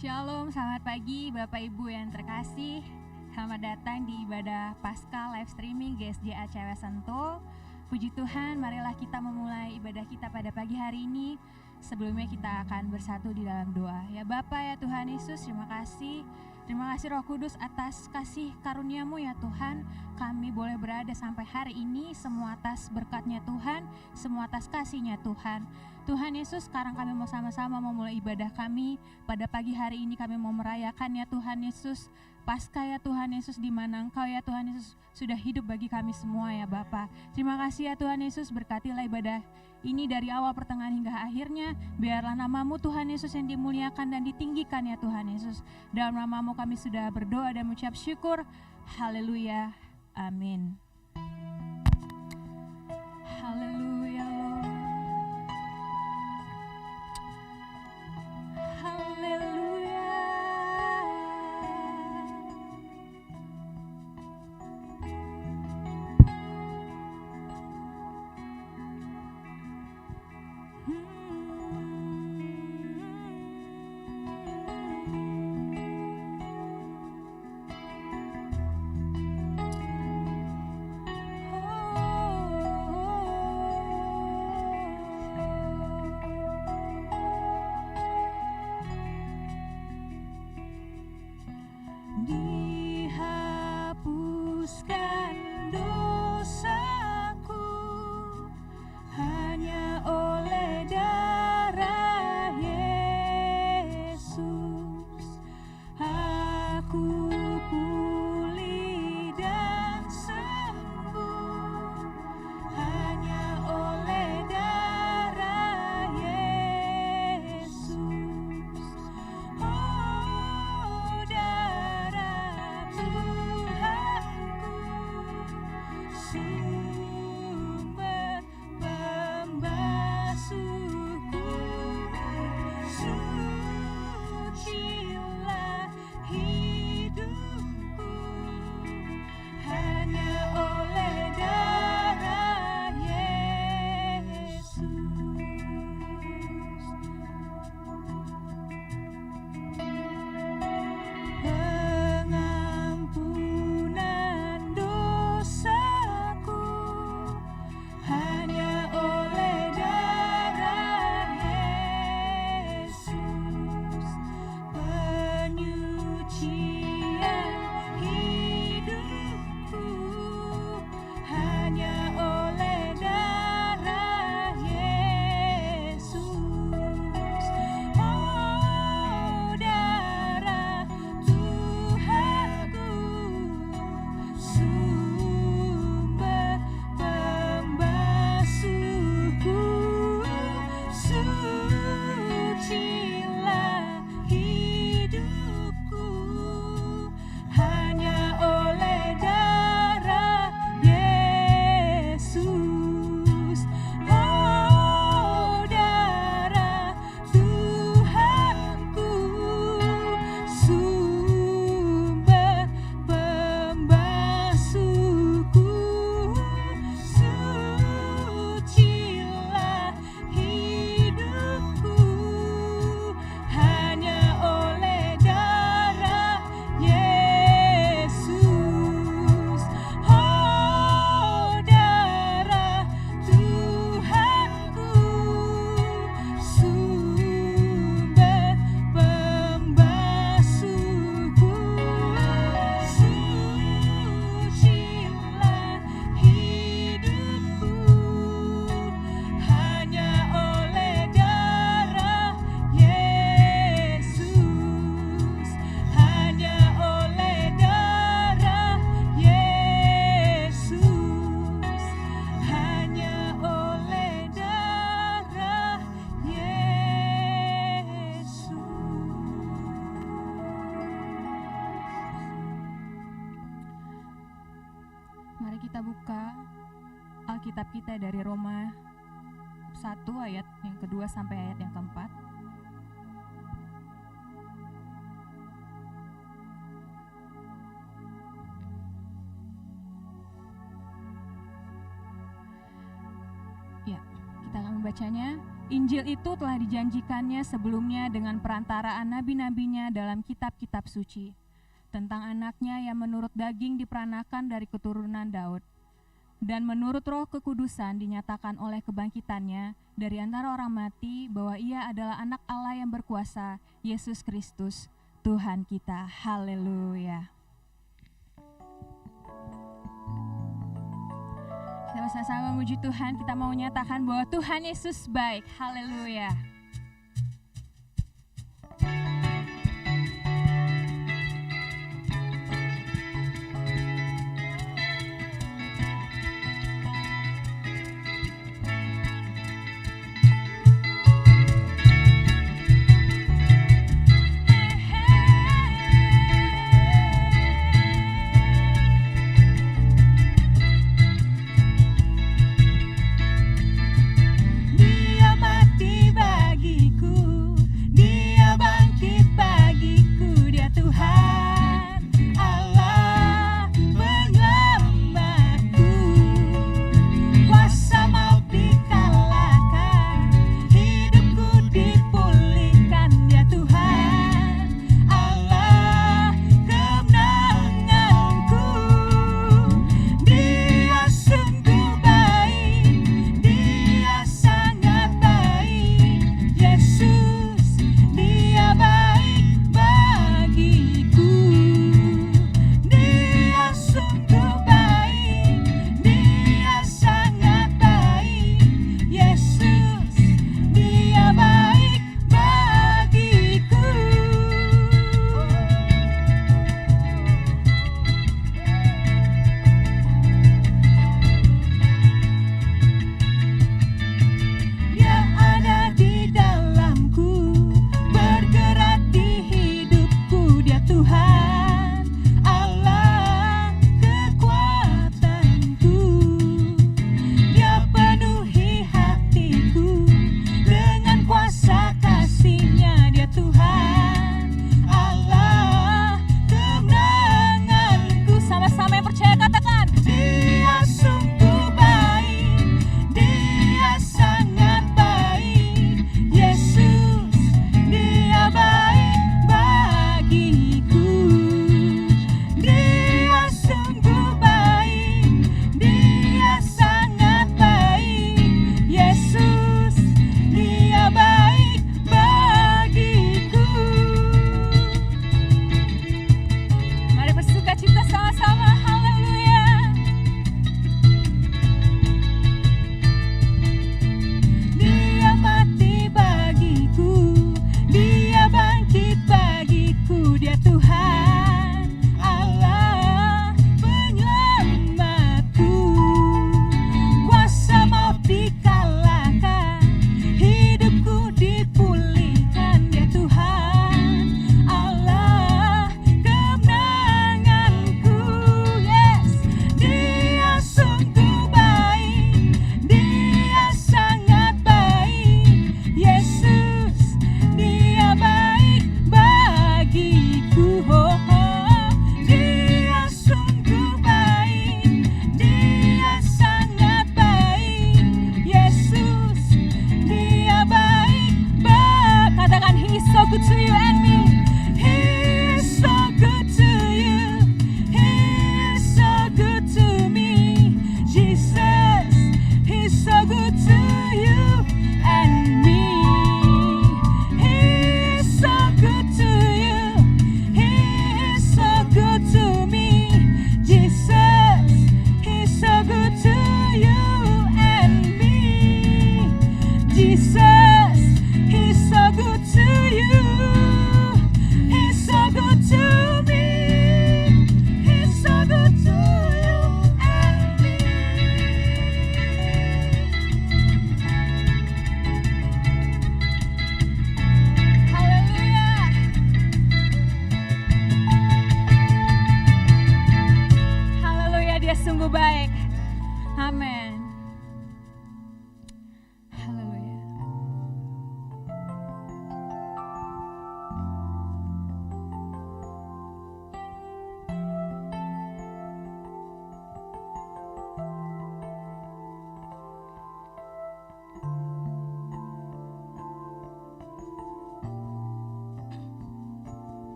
Shalom, selamat pagi Bapak Ibu yang terkasih. Selamat datang di ibadah Paskah live streaming GSJA Cewek Sentul. Puji Tuhan, marilah kita memulai ibadah kita pada pagi hari ini. Sebelumnya kita akan bersatu di dalam doa. Ya Bapa, ya Tuhan Yesus, terima kasih. Terima kasih Roh Kudus atas kasih karunia-Mu ya Tuhan. Kami boleh berada sampai hari ini, semua atas berkat-Nya Tuhan, semua atas kasih-Nya Tuhan. Tuhan Yesus, sekarang kami mau sama-sama memulai ibadah kami. Pada pagi hari ini kami mau merayakan ya Tuhan Yesus, Paskah ya Tuhan Yesus, di mana Engkau ya Tuhan Yesus sudah hidup bagi kami semua ya Bapa. Terima kasih ya Tuhan Yesus, berkatilah ibadah ini dari awal pertengahan hingga akhirnya. Biarlah nama-Mu Tuhan Yesus yang dimuliakan dan ditinggikan ya Tuhan Yesus. Dalam nama-Mu kami sudah berdoa dan mengucap syukur. Haleluya. Amin. Haleluya Lord. Haleluya. Dihapuskan dosaku hanya oleh darah Yesus. Aku pulih dan sembuh hanya oleh darah Yesus. Oh, darah Tuhanku, sumber pembasuhku, sucilah hidupku hanya oleh darah Yesus. Pengampunan dosaku hanya oleh darah Yesus. Penyucian hidupku hanya oleh darah Yesus. Oh, darah Tuhanku, sumber pembasuhku, sucilah hidupku hanya oleh darah Yesus. Oh, darah Tuhanku, sumber pembasuhku, sucilah hidupku hanya oleh darah Yesus. Oh, darah Tuhanku, sumber pembasuhku, sucilah hidupku hanya oleh darah Yesus, hanya oleh darah Yesus, hanya oleh darah Yesus. Mari kita buka Alkitab kita dari Roma 1 ayat yang kedua sampai ayat yang keempat. Ya, kita akan membacanya. Injil itu telah dijanjikannya sebelumnya dengan perantaraan nabi-nabinya dalam kitab-kitab suci, tentang anaknya yang menurut daging diperanakan dari keturunan Daud, dan menurut Roh Kekudusan dinyatakan oleh kebangkitannya dari antara orang mati bahwa ia adalah anak Allah yang berkuasa, Yesus Kristus, Tuhan kita. Haleluya. Kita bersama-sama memuji Tuhan, kita mau menyatakan bahwa Tuhan Yesus baik. Haleluya.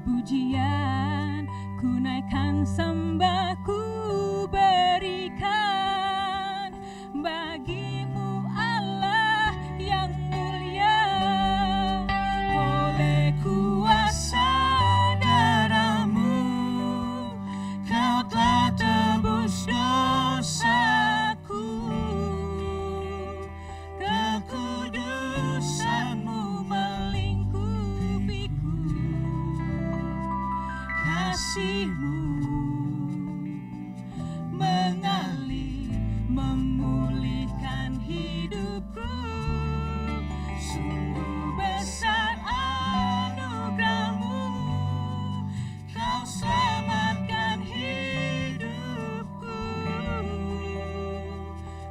pujian, ku naikkan sembah, ku berikan bagimu Allah yang mulia. Oleh kuasa darah-Mu, Kau telah tebus dosaku. Kekudusan-Mu melingkupiku, kasih-Mu mengalir memulihkan hidupku. Sungguh besar anugerah-Mu, Kau selamatkan hidupku.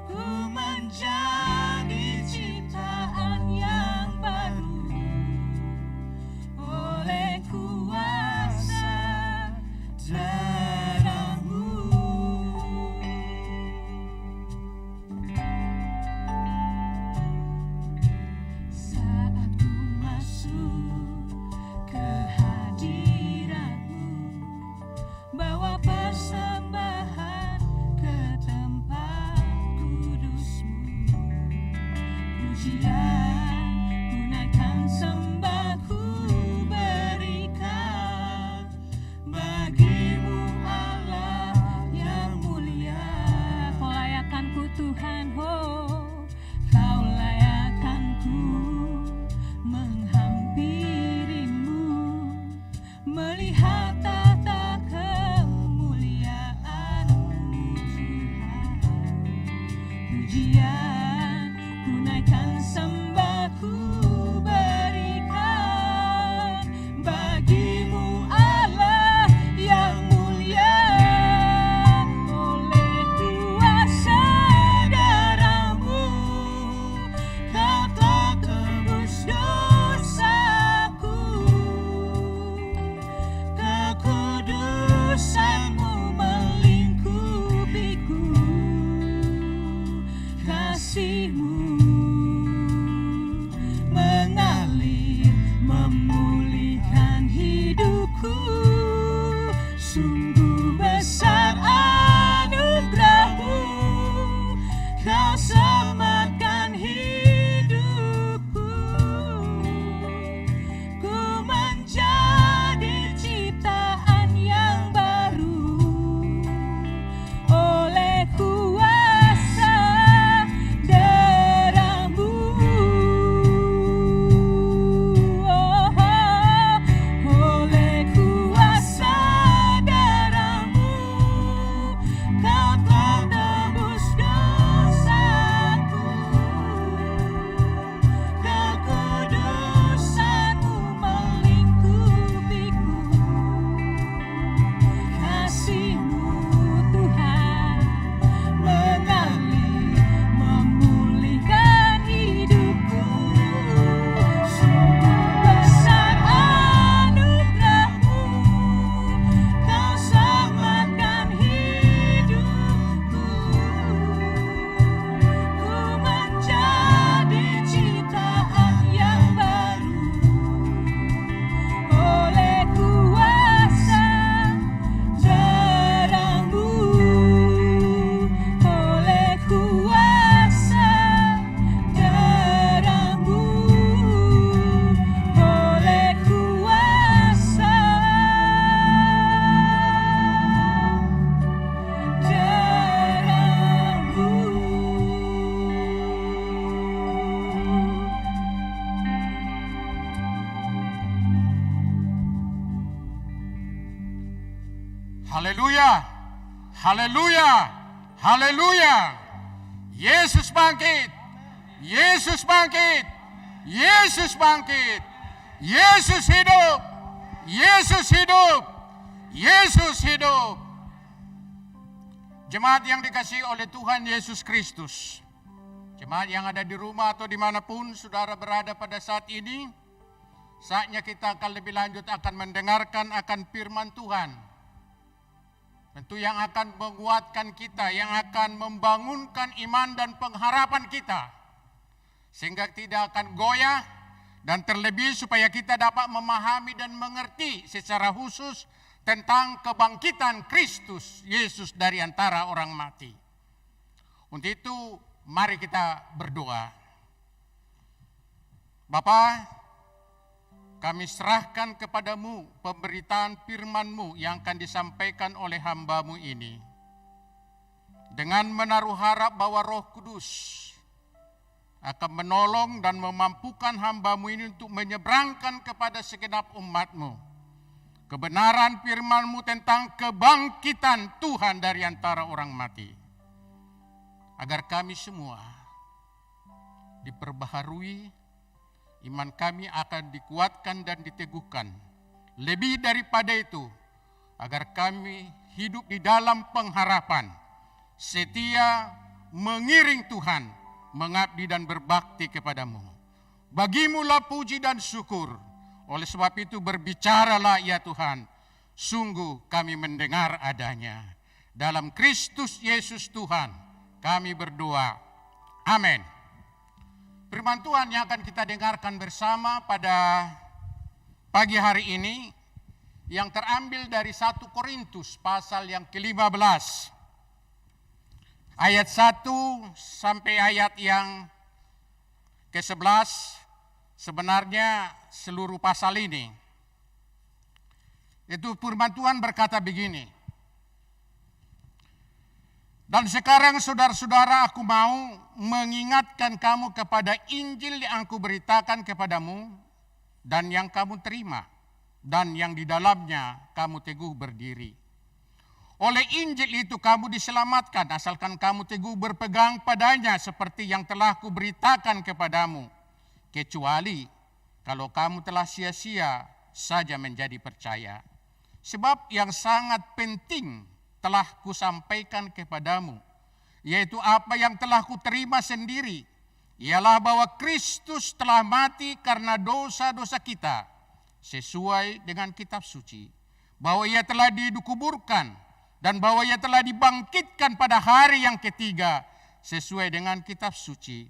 Ku menjadi ciptaan yang baru oleh kuasa darah-Mu. Saat ku masuk ke hadirat-Mu, bawa persembahan ke tempat kudus-Mu. Pujian, ku naikkan sembah, ku berikan bagimu Allah yang mulia. Kau layakkanku Tuhan, oh Kau layakkanku menghampirimu, melihat tata kemuliaan-Mu Tuhan. Pujian, ku naikkan sembah, ku berikan bagimu Allah yang mulia. Oleh kuasa darah-Mu, Kau telah tebus dosaku. Kekudusan-Mu melingkupiku, kasih-Mu mengalir memulihkan hidupku. Sungguh besar anugerah-Mu, Kau selamatkan hidupku. Ku menjadi ciptaan yang baru oleh kuasa darah-Mu. Oh, oleh kuasa darah-Mu, Kau telah tebus dosaku. Kekudusan-Mu melingkupiku, kasih-Mu Tuhan mengalir memulihkan hidupku. Sungguh besar anugerah-Mu, Kau selamatkan hidupku. Ku menjadi ciptaan yang baru oleh kuasa darah-Mu. Oleh kuasa darah-Mu, oleh kuasa darah-Mu. Haleluya, haleluya, haleluya. Yesus bangkit, Yesus bangkit, Yesus bangkit, Yesus hidup, Yesus hidup, Yesus hidup. Jemaat yang dikasihi oleh Tuhan Yesus Kristus, jemaat yang ada di rumah atau dimanapun saudara berada pada saat ini, saatnya kita akan lebih lanjut akan mendengarkan akan firman Tuhan. Tentu yang akan menguatkan kita, yang akan membangunkan iman dan pengharapan kita. Sehingga tidak akan goyah, dan terlebih supaya kita dapat memahami dan mengerti secara khusus tentang kebangkitan Kristus Yesus dari antara orang mati. Untuk itu, mari kita berdoa. Bapa, kami serahkan kepadamu pemberitaan firman-Mu yang akan disampaikan oleh hamba-Mu ini. Dengan menaruh harap bahwa Roh Kudus akan menolong dan memampukan hamba-Mu ini untuk menyeberangkan kepada segenap umat-Mu kebenaran firman-Mu tentang kebangkitan Tuhan dari antara orang mati. Agar kami semua diperbaharui, iman kami akan dikuatkan dan diteguhkan. Lebih daripada itu, agar kami hidup di dalam pengharapan, setia mengiring Tuhan, mengabdi dan berbakti kepadamu. Bagimulah puji dan syukur. Oleh sebab itu berbicaralah ya Tuhan, sungguh kami mendengar adanya. Dalam Kristus Yesus Tuhan kami berdoa. Amin. Firman Tuhan yang akan kita dengarkan bersama pada pagi hari ini yang terambil dari 1 Korintus pasal yang ke-15. Ayat 1 sampai ayat yang ke-11, sebenarnya seluruh pasal ini. Itu firman Tuhan berkata begini. Dan sekarang saudara-saudara, aku mau mengingatkan kamu kepada Injil yang aku beritakan kepadamu dan yang kamu terima dan yang di dalamnya kamu teguh berdiri. Oleh Injil itu kamu diselamatkan asalkan kamu teguh berpegang padanya seperti yang telah kuberitakan kepadamu. Kecuali kalau kamu telah sia-sia saja menjadi percaya. Sebab yang sangat penting telah kusampaikan kepadamu, yaitu apa yang telah kuterima sendiri, ialah bahwa Kristus telah mati karena dosa-dosa kita, sesuai dengan kitab suci, bahwa ia telah dikuburkan, dan bahwa ia telah dibangkitkan pada hari yang ketiga, sesuai dengan kitab suci,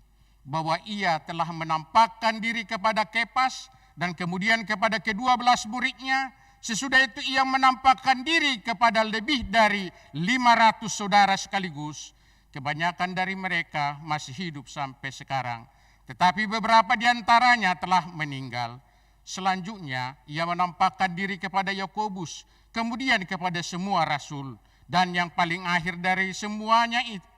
bahwa ia telah menampakkan diri kepada Kepas, dan kemudian kepada ke-12 muridnya. Sesudah itu ia menampakkan diri kepada lebih dari 500 saudara sekaligus. Kebanyakan dari mereka masih hidup sampai sekarang, tetapi beberapa di antaranya telah meninggal. Selanjutnya ia menampakkan diri kepada Yakobus, kemudian kepada semua rasul, dan yang paling akhir dari semuanya itu,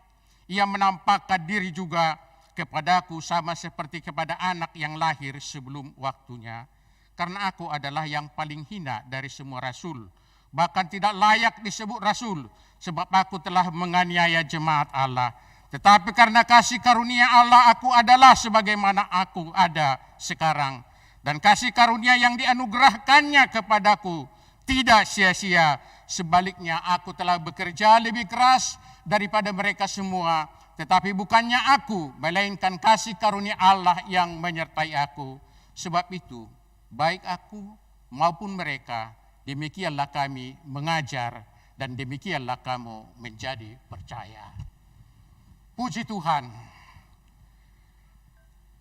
ia menampakkan diri juga kepadaku sama seperti kepada anak yang lahir sebelum waktunya. Karena aku adalah yang paling hina dari semua rasul, bahkan tidak layak disebut rasul, sebab aku telah menganiaya jemaat Allah. Tetapi karena kasih karunia Allah, aku adalah sebagaimana aku ada sekarang. Dan kasih karunia yang dianugerahkannya kepadaku tidak sia-sia. Sebaliknya aku telah bekerja lebih keras daripada mereka semua. Tetapi bukannya aku, melainkan kasih karunia Allah yang menyertai aku. Sebab itu, baik aku maupun mereka, demikianlah kami mengajar dan demikianlah kamu menjadi percaya. Puji Tuhan.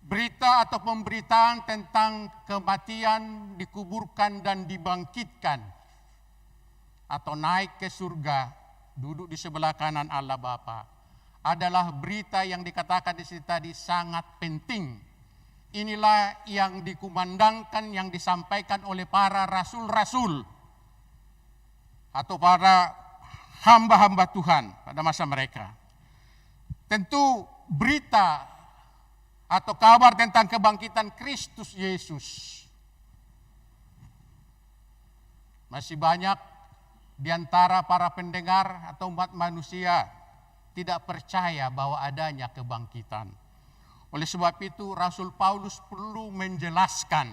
Berita atau pemberitaan tentang kematian, dikuburkan dan dibangkitkan atau naik ke surga, duduk di sebelah kanan Allah Bapa, adalah berita yang dikatakan di sini tadi sangat penting. Inilah yang dikumandangkan, yang disampaikan oleh para rasul-rasul atau para hamba-hamba Tuhan pada masa mereka. Tentu berita atau kabar tentang kebangkitan Kristus Yesus masih banyak di antara para pendengar atau umat manusia tidak percaya bahwa adanya kebangkitan. Oleh sebab itu Rasul Paulus perlu menjelaskan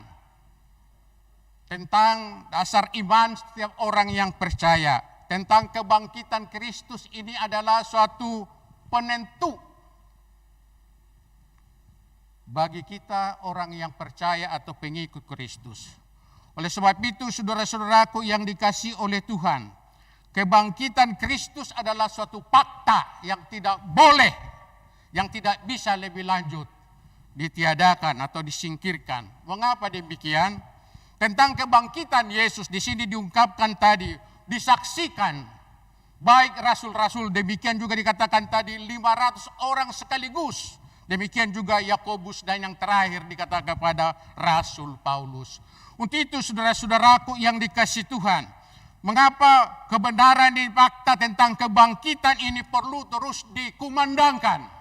tentang dasar iman setiap orang yang percaya. Tentang kebangkitan Kristus ini adalah suatu penentu bagi kita orang yang percaya atau pengikut Kristus. Oleh sebab itu saudara-saudaraku yang dikasihi oleh Tuhan, kebangkitan Kristus adalah suatu fakta yang tidak boleh, yang tidak bisa lebih lanjut ditiadakan atau disingkirkan. Mengapa demikian? Tentang kebangkitan Yesus di sini diungkapkan tadi, disaksikan baik rasul-rasul, demikian juga dikatakan tadi 500 orang sekaligus. Demikian juga Yakobus dan yang terakhir dikatakan kepada Rasul Paulus. Untuk itu saudara-saudaraku yang dikasihi Tuhan, mengapa kebenaran di fakta tentang kebangkitan ini perlu terus dikumandangkan?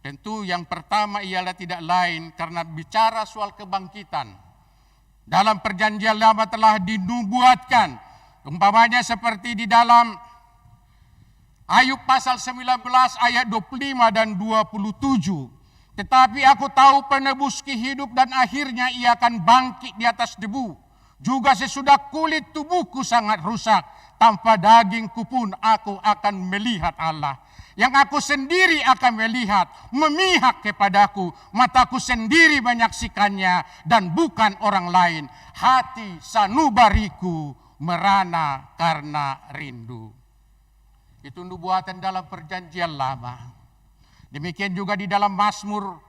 Tentu yang pertama ialah tidak lain karena bicara soal kebangkitan. Dalam perjanjian lama telah dinubuatkan. Umpamanya seperti di dalam Ayub pasal 19 ayat 25 dan 27. Tetapi aku tahu penebusku hidup dan akhirnya ia akan bangkit di atas debu. Juga sesudah kulit tubuhku sangat rusak, tanpa dagingku pun aku akan melihat Allah. Yang aku sendiri akan melihat, memihak kepadaku, mataku sendiri menyaksikannya dan bukan orang lain. Hati sanubariku merana karena rindu. Itu nubuatan dalam perjanjian lama. Demikian juga di dalam Mazmur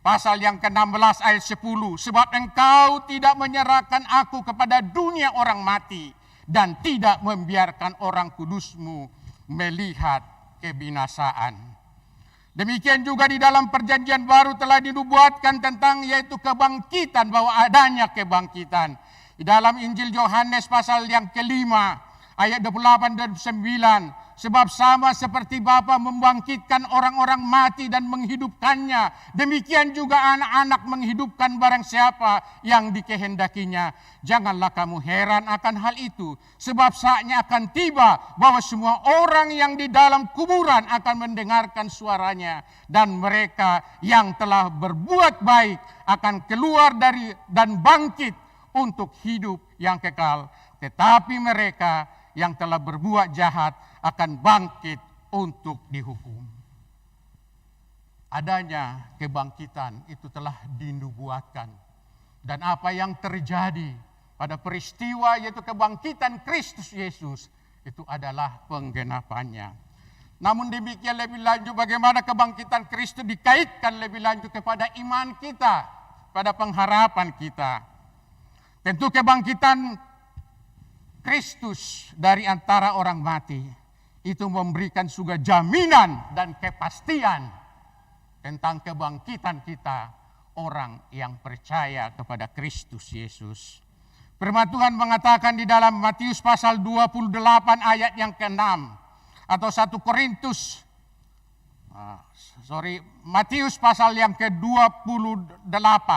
pasal yang ke-16 ayat 10. Sebab engkau tidak menyerahkan aku kepada dunia orang mati dan tidak membiarkan orang kudusmu melihat kebinasaan. Demikian juga di dalam perjanjian baru telah dinubuatkan tentang yaitu kebangkitan, bahwa adanya kebangkitan. Di dalam Injil Yohanes pasal yang kelima ayat 28 dan 9. Sebab sama seperti Bapa membangkitkan orang-orang mati dan menghidupkannya, demikian juga anak-anak menghidupkan barang siapa yang dikehendakinya. Janganlah kamu heran akan hal itu, sebab saatnya akan tiba bahwa semua orang yang di dalam kuburan akan mendengarkan suaranya, dan mereka yang telah berbuat baik akan keluar dari dan bangkit untuk hidup yang kekal. Tetapi mereka yang telah berbuat jahat akan bangkit untuk dihukum. Adanya kebangkitan itu telah dinubuatkan. Dan apa yang terjadi pada peristiwa yaitu kebangkitan Kristus Yesus, itu adalah penggenapannya. Namun demikian lebih lanjut, bagaimana kebangkitan Kristus dikaitkan lebih lanjut kepada iman kita, pada pengharapan kita. Tentu kebangkitan Kristus dari antara orang mati itu memberikan juga jaminan dan kepastian tentang kebangkitan kita, orang yang percaya kepada Kristus Yesus. Firman Tuhan mengatakan di dalam Matius pasal 28 ayat yang ke-6 atau 1 Korintus Matius pasal yang ke-28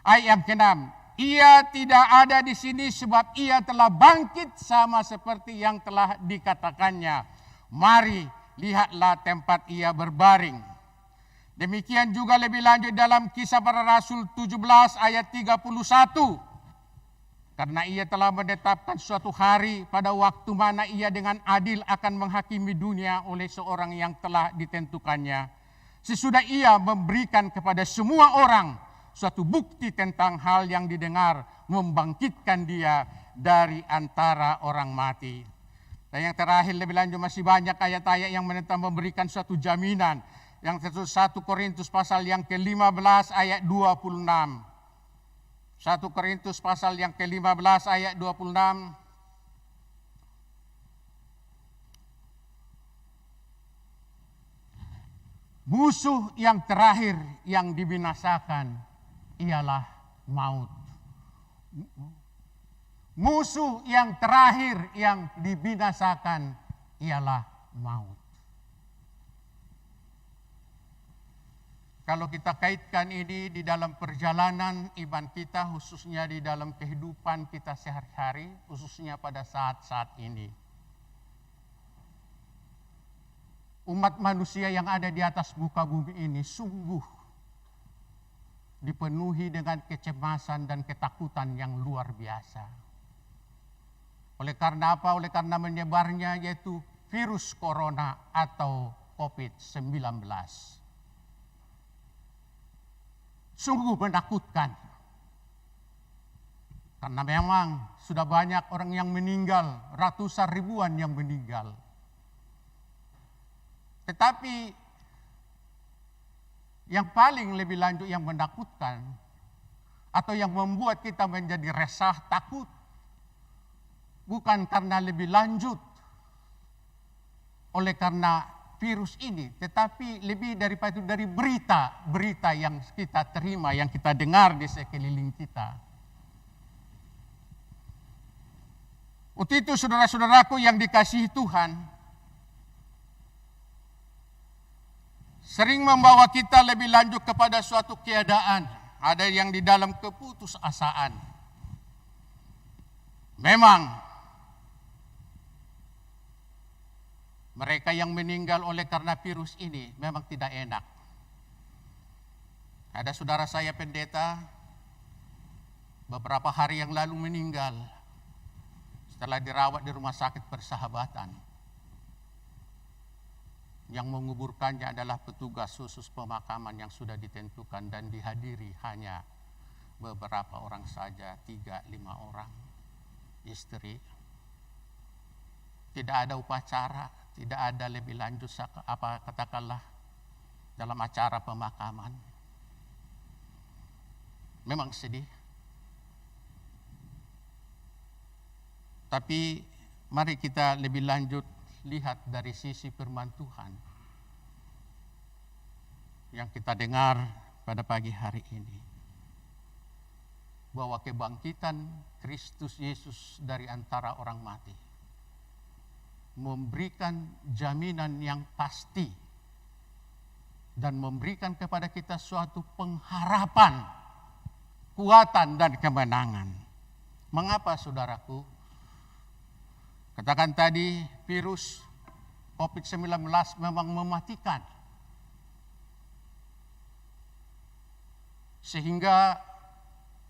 ayat yang ke-6. Ia tidak ada di sini sebab ia telah bangkit sama seperti yang telah dikatakannya. Mari lihatlah tempat ia berbaring. Demikian juga lebih lanjut dalam Kisah Para Rasul 17 ayat 31. Karena ia telah menetapkan suatu hari pada waktu mana ia dengan adil akan menghakimi dunia oleh seorang yang telah ditentukannya. Sesudah ia memberikan kepada semua orang suatu bukti tentang hal yang didengar, membangkitkan dia dari antara orang mati. Dan yang terakhir lebih lanjut masih banyak ayat-ayat yang menentang memberikan suatu jaminan. Yang 1 Korintus pasal yang ke-15 ayat 26. 1 Korintus pasal yang ke-15 ayat 26. Musuh yang terakhir yang dibinasakan ialah maut. Musuh yang terakhir yang dibinasakan ialah maut. Kalau kita kaitkan ini di dalam perjalanan iman kita, khususnya di dalam kehidupan kita sehari-hari, khususnya pada saat-saat ini. Umat manusia yang ada di atas muka bumi ini sungguh dipenuhi dengan kecemasan dan ketakutan yang luar biasa. Oleh karena apa? Oleh karena menyebarnya yaitu virus corona atau COVID-19. Sungguh menakutkan. Karena memang sudah banyak orang yang meninggal, ratusan ribuan yang meninggal. Tetapi yang paling lebih lanjut yang menakutkan atau yang membuat kita menjadi resah, takut, bukan karena lebih lanjut oleh karena virus ini, tetapi lebih daripada itu dari berita yang kita terima, yang kita dengar di sekeliling kita. Untuk itu saudara-saudaraku yang dikasihi Tuhan, sering membawa kita lebih lanjut kepada suatu keadaan. Ada yang di dalam keputusasaan. Memang mereka yang meninggal oleh karena virus ini memang tidak enak. Ada saudara saya pendeta beberapa hari yang lalu meninggal setelah dirawat di rumah sakit Persahabatan. Yang menguburkannya adalah petugas khusus pemakaman yang sudah ditentukan dan dihadiri hanya beberapa orang saja, 3-5 orang istri. Tidak ada upacara, tidak ada lebih lanjut katakanlah dalam acara pemakaman. Memang sedih. Tapi mari kita lebih lanjut lihat dari sisi firman Tuhan yang kita dengar pada pagi hari ini, bahwa kebangkitan Kristus Yesus dari antara orang mati memberikan jaminan yang pasti dan memberikan kepada kita suatu pengharapan, kekuatan dan kemenangan. Mengapa saudaraku? Katakan tadi virus COVID-19 memang mematikan. Sehingga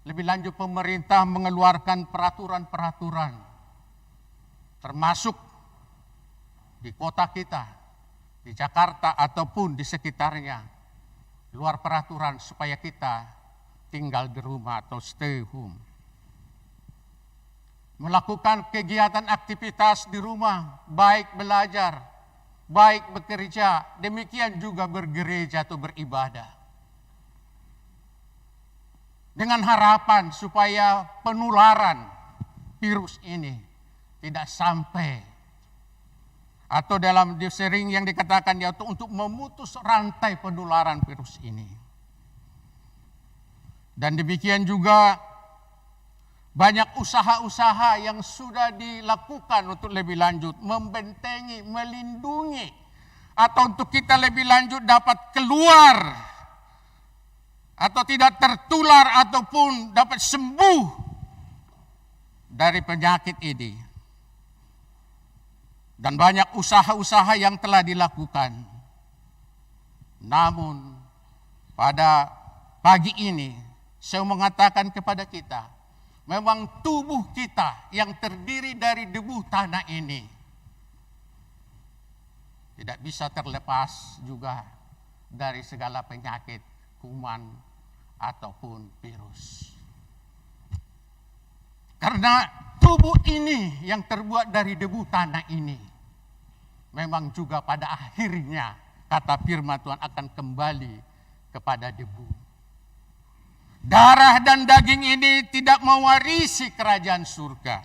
lebih lanjut pemerintah mengeluarkan peraturan-peraturan. Termasuk di kota kita, di Jakarta ataupun di sekitarnya. Luar peraturan supaya kita tinggal di rumah atau stay home. Melakukan kegiatan aktivitas di rumah, baik belajar, baik bekerja, demikian juga bergereja atau beribadah. Dengan harapan supaya penularan virus ini tidak sampai, atau dalam sering yang dikatakan yaitu untuk memutus rantai penularan virus ini. Dan demikian juga banyak usaha-usaha yang sudah dilakukan untuk lebih lanjut, membentengi, melindungi, atau untuk kita lebih lanjut dapat keluar, atau tidak tertular, ataupun dapat sembuh dari penyakit ini. Dan banyak usaha-usaha yang telah dilakukan. Namun pada pagi ini saya mengatakan kepada kita, memang tubuh kita yang terdiri dari debu tanah ini tidak bisa terlepas juga dari segala penyakit, kuman ataupun virus. Karena tubuh ini yang terbuat dari debu tanah ini memang juga pada akhirnya kata firman Tuhan akan kembali kepada debu. Darah dan daging ini tidak mewarisi kerajaan surga.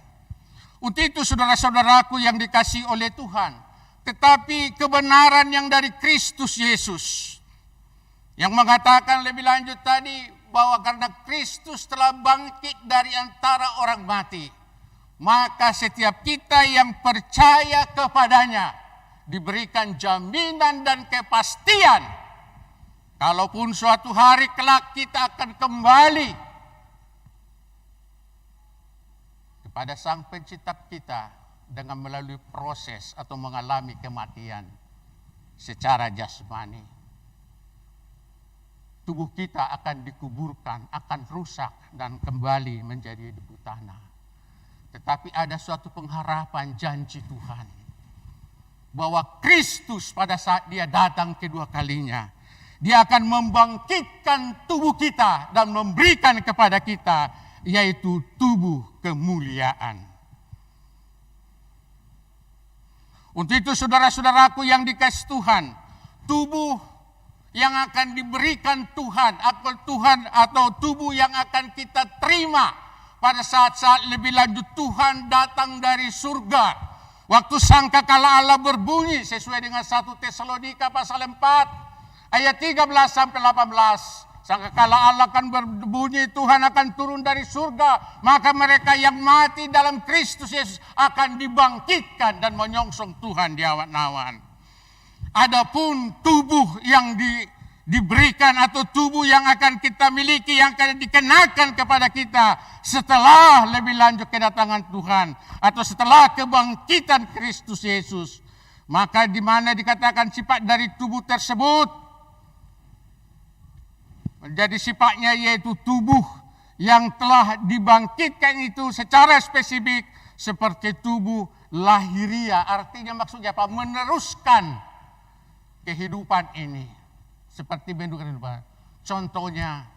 Untuk itu saudara-saudaraku yang dikasihi oleh Tuhan, tetapi kebenaran yang dari Kristus Yesus, yang mengatakan lebih lanjut tadi bahwa karena Kristus telah bangkit dari antara orang mati, maka setiap kita yang percaya kepadanya diberikan jaminan dan kepastian. Kalaupun suatu hari kelak kita akan kembali kepada Sang Pencipta kita dengan melalui proses atau mengalami kematian secara jasmani. Tubuh kita akan dikuburkan, akan rusak dan kembali menjadi debu tanah. Tetapi ada suatu pengharapan janji Tuhan bahwa Kristus pada saat Dia datang kedua kalinya, Dia akan membangkitkan tubuh kita dan memberikan kepada kita, yaitu tubuh kemuliaan. Untuk itu saudara-saudaraku yang dikasihi Tuhan, tubuh yang akan diberikan Tuhan, akal Tuhan atau tubuh yang akan kita terima pada saat-saat lebih lanjut Tuhan datang dari surga. Waktu sangkakala Allah berbunyi sesuai dengan 1 Tesalonika pasal 4 ayat 13 sampai 18. Sangkakala Allah akan berbunyi, Tuhan akan turun dari surga, maka mereka yang mati dalam Kristus Yesus akan dibangkitkan dan menyongsong Tuhan di awan-awan. Adapun tubuh yang diberikan atau tubuh yang akan kita miliki, yang akan dikenakan kepada kita setelah lebih lanjut kedatangan Tuhan atau setelah kebangkitan Kristus Yesus. Maka di mana dikatakan sifat dari tubuh tersebut menjadi sifatnya yaitu tubuh yang telah dibangkitkan itu secara spesifik seperti tubuh lahiria. Artinya maksudnya apa? Meneruskan kehidupan ini seperti bentuk kehidupan. Contohnya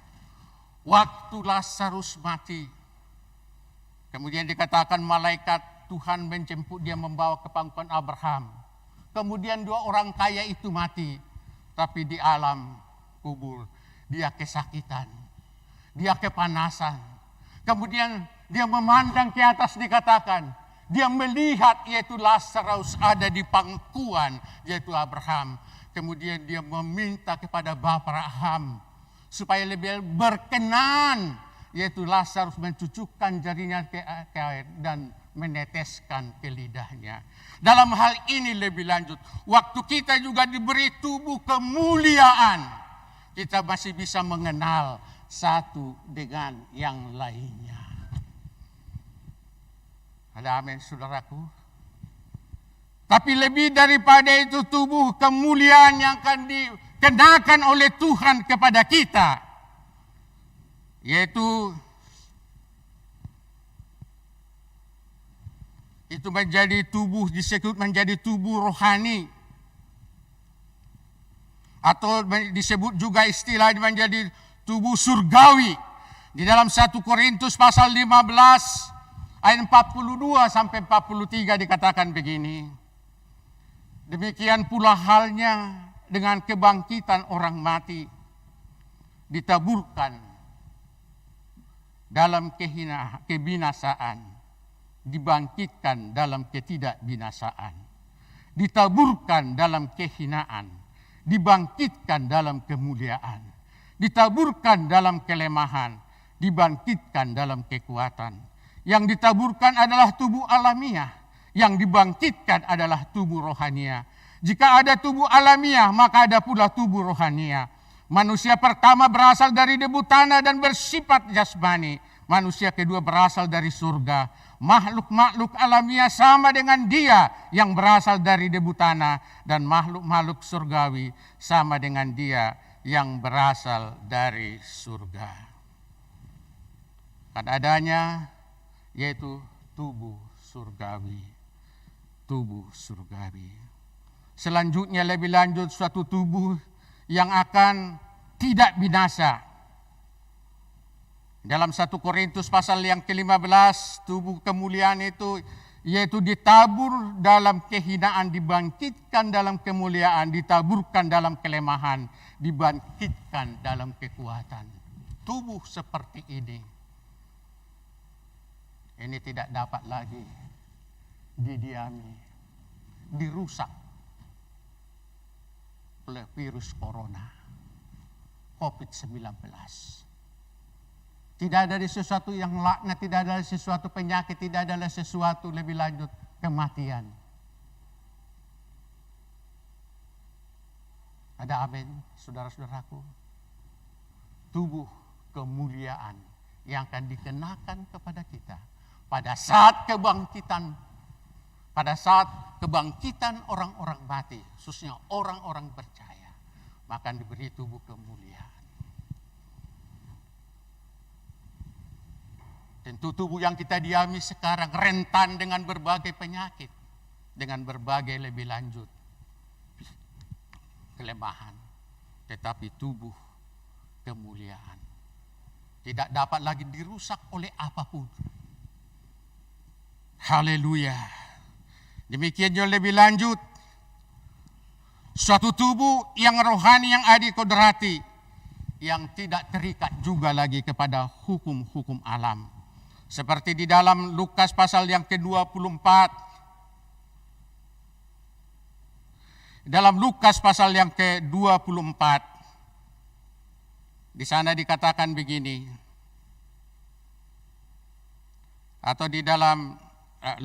waktu Lazarus mati, kemudian dikatakan malaikat Tuhan menjemput dia membawa ke pangkuan Abraham. Kemudian 2 orang kaya itu mati, tapi di alam kubur dia kesakitan, dia kepanasan. Kemudian dia memandang ke atas, dikatakan dia melihat yaitu Lazarus ada di pangkuan yaitu Abraham. Kemudian dia meminta kepada Bapa Abraham supaya lebih berkenan yaitu Lazarus mencucukkan jarinya ke air dan meneteskan ke lidahnya. Dalam hal ini lebih lanjut, waktu kita juga diberi tubuh kemuliaan, kita masih bisa mengenal satu dengan yang lainnya. Ada amin saudaraku? Tapi lebih daripada itu, tubuh kemuliaan yang akan dikenakan oleh Tuhan kepada kita, yaitu itu menjadi tubuh, disebut menjadi tubuh rohani, atau disebut juga istilah menjadi tubuh surgawi. Di dalam 1 Korintus pasal 15 ayat 42 sampai 43 dikatakan begini. Demikian pula halnya dengan kebangkitan orang mati, ditaburkan dalam kebinasaan, dibangkitkan dalam ketidakbinasaan, ditaburkan dalam kehinaan, dibangkitkan dalam kemuliaan, ditaburkan dalam kelemahan, dibangkitkan dalam kekuatan. Yang ditaburkan adalah tubuh alamiah, yang dibangkitkan adalah tubuh rohania. Jika ada tubuh alamiah, maka ada pula tubuh rohania. Manusia pertama berasal dari debu tanah dan bersifat jasmani. Manusia kedua berasal dari surga. Makhluk-makhluk alamiah sama dengan dia yang berasal dari debu tanah, dan makhluk-makhluk surgawi sama dengan dia yang berasal dari surga. Kan adanya yaitu tubuh surgawi. Tubuh surgawi. Selanjutnya lebih lanjut suatu tubuh yang akan tidak binasa. Dalam 1 Korintus pasal yang ke-15, tubuh kemuliaan itu yaitu ditabur dalam kehinaan, dibangkitkan dalam kemuliaan, ditaburkan dalam kelemahan, dibangkitkan dalam kekuatan. Tubuh seperti ini tidak dapat lagi didiami, dirusak oleh virus corona, COVID-19. Tidak ada sesuatu yang laknat, tidak ada sesuatu penyakit, tidak ada sesuatu lebih lanjut kematian. Ada amin, saudara-saudaraku? Tubuh kemuliaan yang akan dikenakan kepada kita pada saat kebangkitan orang-orang mati, khususnya orang-orang percaya, maka diberi tubuh kemuliaan. Tentu tubuh yang kita diami sekarang rentan dengan berbagai penyakit, dengan berbagai lebih lanjut kelemahan. Tetapi tubuh kemuliaan tidak dapat lagi dirusak oleh apapun. Haleluya. Demikian juga lebih lanjut, Suatu tubuh yang rohani, yang adikodrati, yang tidak terikat juga lagi kepada hukum-hukum alam. Seperti di dalam Lukas pasal yang ke-24. Dalam Lukas pasal yang ke-24, di sana dikatakan begini, atau di dalam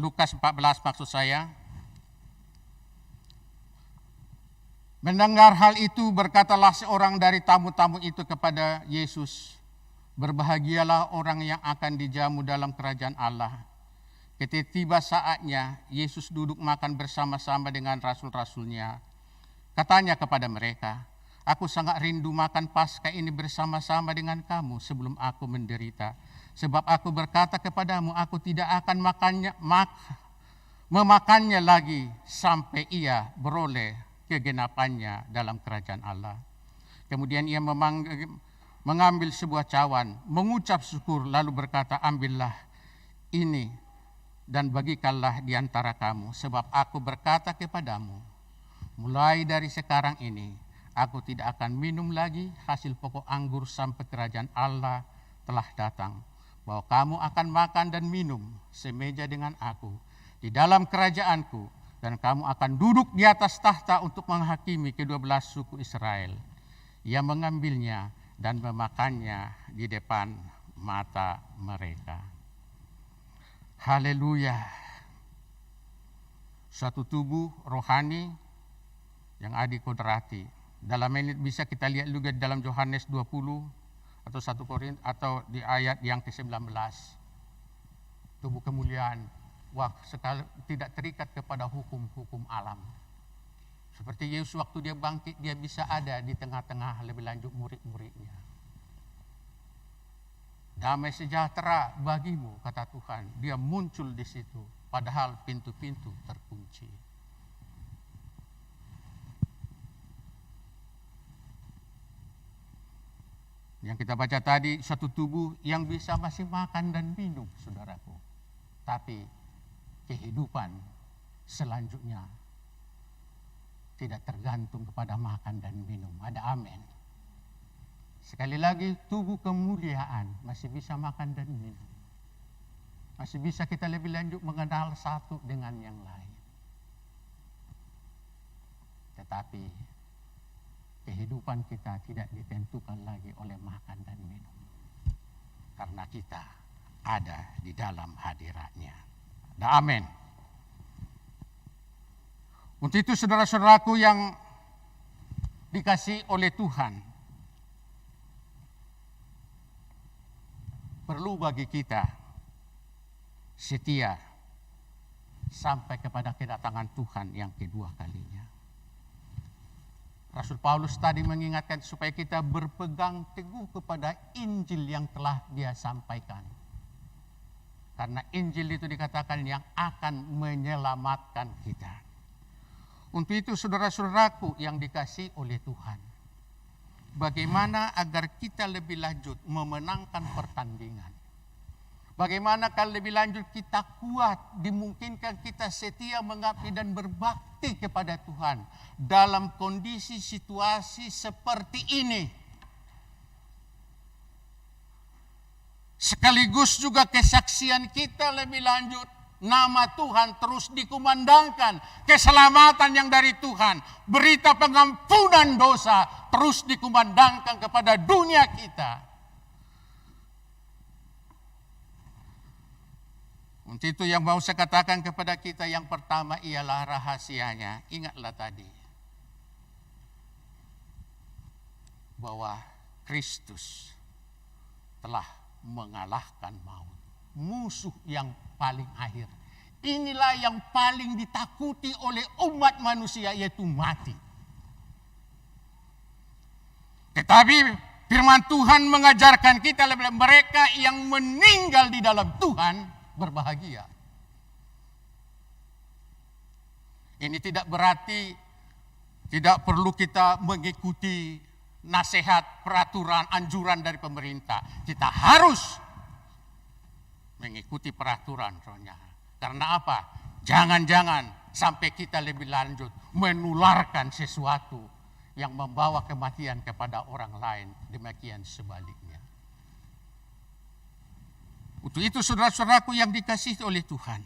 Lukas 14 maksud saya. Mendengar hal itu, berkatalah seorang dari tamu-tamu itu kepada Yesus, "Berbahagialah orang yang akan dijamu dalam kerajaan Allah." Ketika tiba saatnya, Yesus duduk makan bersama-sama dengan rasul-rasulnya. Katanya kepada mereka, "Aku sangat rindu makan Paskah ini bersama-sama dengan kamu sebelum aku menderita. Sebab aku berkata kepadamu, aku tidak akan memakannya lagi sampai ia beroleh kegenapannya dalam kerajaan Allah." Kemudian ia mengambil sebuah cawan, mengucap syukur, lalu berkata, "Ambillah ini dan bagikanlah di antara kamu. Sebab aku berkata kepadamu, mulai dari sekarang ini, aku tidak akan minum lagi hasil pokok anggur sampai kerajaan Allah telah datang. Bahwa kamu akan makan dan minum semeja dengan aku di dalam kerajaanku. Dan kamu akan duduk di atas tahta untuk menghakimi ke-12 suku Israel." Ia mengambilnya dan memakannya di depan mata mereka. Haleluya. Suatu tubuh rohani yang adikodrati. Dalam ini bisa kita lihat juga dalam Yohanes 20 atau 1 Korintus atau di ayat yang ke-19. Tubuh kemuliaan. Wah, sekali tidak terikat kepada hukum-hukum alam. Seperti Yesus waktu dia bangkit, dia bisa ada di tengah-tengah lebih lanjut murid-muridnya. "Damai sejahtera bagimu," kata Tuhan. Dia muncul di situ, padahal pintu-pintu terkunci. Yang kita baca tadi, satu tubuh yang bisa masih makan dan minum, saudaraku. Tapi kehidupan selanjutnya tidak tergantung kepada makan dan minum. Ada amin. Sekali lagi, tubuh kemuliaan masih bisa makan dan minum. Masih bisa kita lebih lanjut mengenal satu dengan yang lain. Tetapi kehidupan kita tidak ditentukan lagi oleh makan dan minum. Karena kita ada di dalam hadiratnya. Amin. Untuk itu saudara-saudaraku yang dikasihi oleh Tuhan, perlu bagi kita setia sampai kepada kedatangan Tuhan yang kedua kalinya. Rasul Paulus tadi mengingatkan supaya kita berpegang teguh kepada Injil yang telah dia sampaikan. Karena Injil itu dikatakan yang akan menyelamatkan kita. Untuk itu saudara-saudaraku yang dikasihi oleh Tuhan, bagaimana agar kita lebih lanjut memenangkan pertandingan? Bagaimana kalau lebih lanjut kita kuat, dimungkinkan kita setia mengabdi dan berbakti kepada Tuhan dalam kondisi situasi seperti ini? Sekaligus juga kesaksian kita lebih lanjut, nama Tuhan terus dikumandangkan, keselamatan yang dari Tuhan, berita pengampunan dosa terus dikumandangkan kepada dunia kita. Untuk itu yang mau saya katakan kepada kita, yang pertama ialah rahasianya. Ingatlah tadi bahwa Kristus telah mengalahkan maut, musuh yang paling akhir. Inilah yang paling ditakuti oleh umat manusia, yaitu mati. Tetapi firman Tuhan mengajarkan kita, mereka yang meninggal di dalam Tuhan berbahagia. Ini tidak berarti tidak perlu kita mengikuti nasihat, peraturan, anjuran dari pemerintah. Kita harus mengikuti peraturan rohnya. Karena apa? Jangan-jangan sampai kita lebih lanjut menularkan sesuatu yang membawa kematian kepada orang lain, demikian sebaliknya. Untuk itu saudara-saudaraku yang dikasihi oleh Tuhan,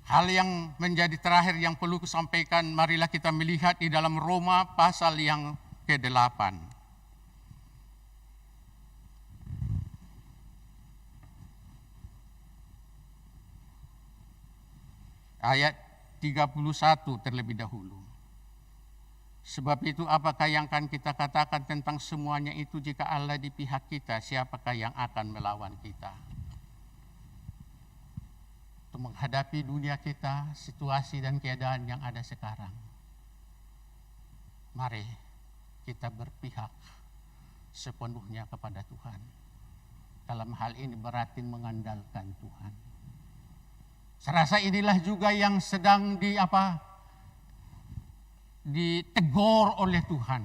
hal yang menjadi terakhir yang perlu kusampaikan, marilah kita melihat di dalam Roma pasal yang ke-8. Ayat 31 terlebih dahulu. Sebab itu apakah yang akan kita katakan tentang semuanya itu, jika Allah di pihak kita, siapakah yang akan melawan kita? Untuk menghadapi dunia kita, situasi dan keadaan yang ada sekarang, mari kita berpihak sepenuhnya kepada Tuhan. Dalam hal ini berarti mengandalkan Tuhan. Serasa inilah juga yang sedang ditegur oleh Tuhan.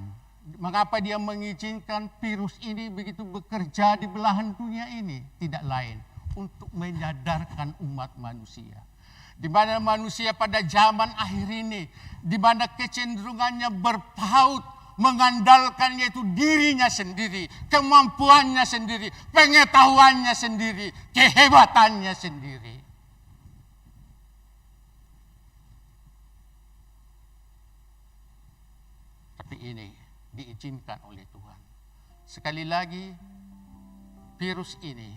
Mengapa dia mengizinkan virus ini begitu bekerja di belahan dunia ini? Tidak lain untuk menyadarkan umat manusia. Di mana manusia pada zaman akhir ini, di mana kecenderungannya berpaut mengandalkan yaitu dirinya sendiri, kemampuannya sendiri, pengetahuannya sendiri, kehebatannya sendiri. Tapi ini diizinkan oleh Tuhan. Sekali lagi, virus ini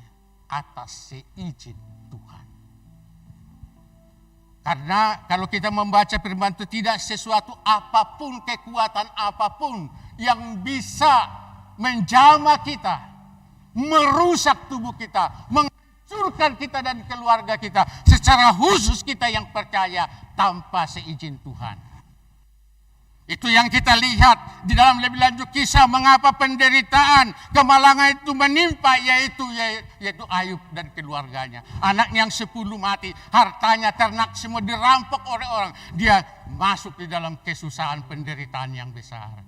atas seizin Tuhan. Karena kalau kita membaca firman itu, tidak sesuatu apapun, kekuatan apapun yang bisa menjamah kita, merusak tubuh kita, menghancurkan kita dan keluarga kita, secara khusus kita yang percaya, tanpa seizin Tuhan. Itu yang kita lihat di dalam lebih lanjut kisah mengapa penderitaan, kemalangan itu menimpa, yaitu Ayub dan keluarganya. Anaknya yang 10 mati, hartanya, ternak semua dirampok oleh orang. Dia masuk di dalam kesusahan, penderitaan yang besar.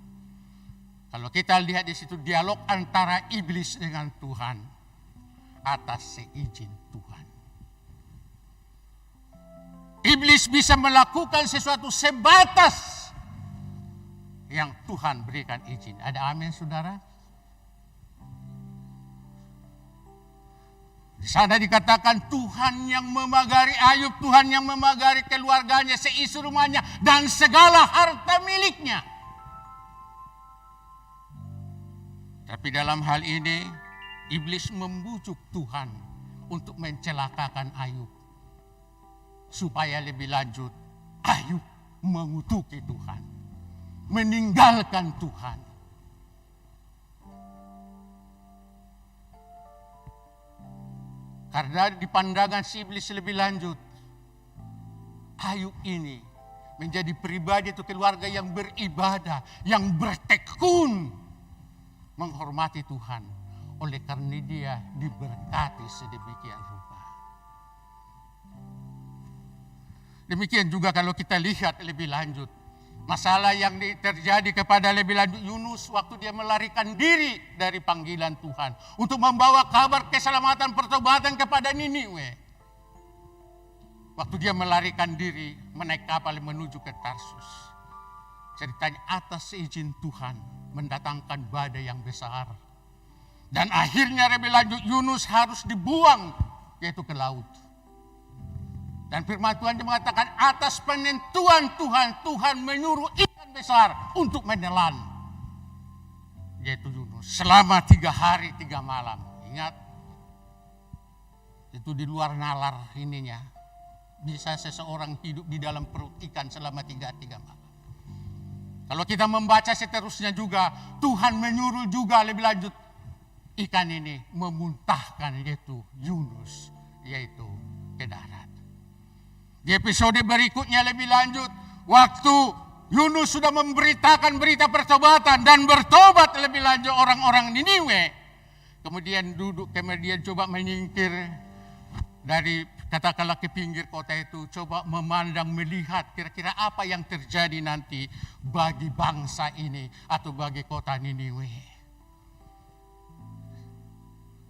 Kalau kita lihat di situ dialog antara iblis dengan Tuhan atas seizin Tuhan. Iblis bisa melakukan sesuatu sebatas yang Tuhan berikan izin. Ada amin, saudara? Di sana dikatakan Tuhan yang memagari Ayub, Tuhan yang memagari keluarganya, seisi rumahnya, dan segala harta miliknya. Tapi dalam hal ini, iblis membujuk Tuhan untuk mencelakakan Ayub. Supaya lebih lanjut, Ayub mengutuki Tuhan, meninggalkan Tuhan. Karena di pandangan si iblis lebih lanjut, Ayub ini menjadi pribadi atau keluarga yang beribadah, yang bertekun menghormati Tuhan. Oleh karena dia diberkati sedemikian rupa. Demikian juga kalau kita lihat lebih lanjut, masalah yang terjadi kepada lebih lanjut Yunus waktu dia melarikan diri dari panggilan Tuhan untuk membawa kabar keselamatan pertobatan kepada Niniwe. Waktu dia melarikan diri menaik kapal menuju ke Tarsus. Ceritanya atas seizin Tuhan mendatangkan badai yang besar. Dan akhirnya lebih lanjut Yunus harus dibuang yaitu ke laut. Dan firman Tuhan mengatakan atas penentuan Tuhan, Tuhan menyuruh ikan besar untuk menelan yaitu Yunus selama 3 hari 3 malam. Ingat, itu di luar nalar ininya. Bisa seseorang hidup di dalam perut ikan selama 3 malam. Kalau kita membaca seterusnya juga, Tuhan menyuruh juga lebih lanjut ikan ini memuntahkan yaitu Yunus yaitu ke darat. Di episode berikutnya lebih lanjut, waktu Yunus sudah memberitakan berita pertobatan dan bertobat lebih lanjut orang-orang Niniwe. Kemudian kemudian coba menyingkir dari katakanlah ke pinggir kota itu, coba memandang, melihat kira-kira apa yang terjadi nanti bagi bangsa ini atau bagi kota Niniwe.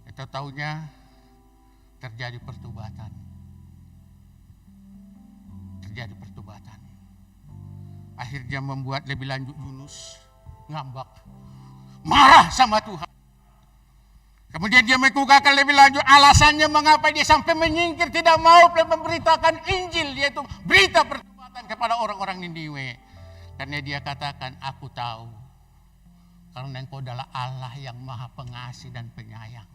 Kita tahunya terjadi pertobatan. terjadi pertobatan. Akhirnya membuat lebih lanjut Yunus ngambak, marah sama Tuhan. Kemudian dia mengukakan lebih lanjut alasannya mengapa dia sampai menyingkir, tidak mau memberitakan Injil, yaitu berita pertobatan kepada orang-orang Niniwe. Karena dia katakan, aku tahu karena engkau adalah Allah yang maha pengasih dan penyayang.